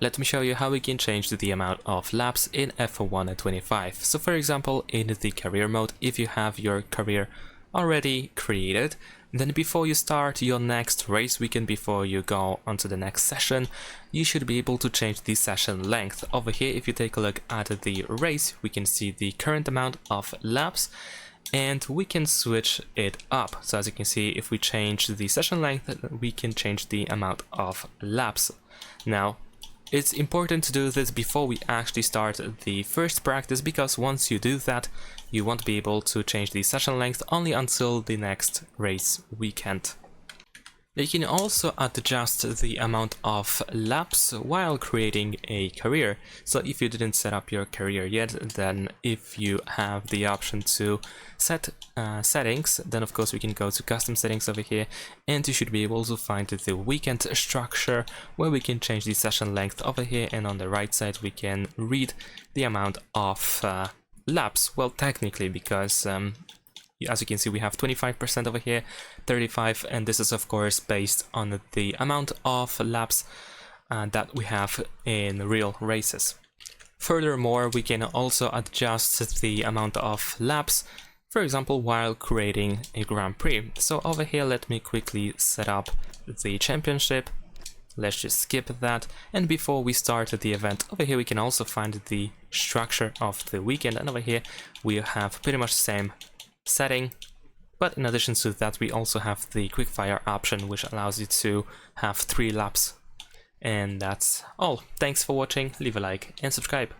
let me show you how we can change the amount of laps in F1 at 25. So for example, in the career mode, if you have your career already created, then before you start your next race weekend, before you go onto the next session, you should be able to change the session length. Over here, if you take a look at the race, we can see the current amount of laps, and we can switch it up. So as you can see, if we change the session length, we can change the amount of laps. Now, it's important to do this before we actually start the first practice, because once you do that, you won't be able to change the session length only until the next race weekend. You can also adjust the amount of laps while creating a career. So if you didn't set up your career yet, then if you have the option to set settings, then of course we can go to custom settings over here, and you should be able to find the weekend structure, where we can change the session length over here, and on the right side we can read the amount of laps. Well, technically, because as you can see, we have 25% over here, 35%, and this is of course based on the amount of laps that we have in real races. Furthermore, we can also adjust the amount of laps, for example, while creating a Grand Prix. So over here, let me quickly set up the championship. Let's just skip that, and before we start the event, over here we can also find the structure of the weekend, and over here we have pretty much the same setting, but in addition to that we also have the quickfire option, which allows you to have 3 laps. And that's all. Thanks for watching, leave a like and subscribe.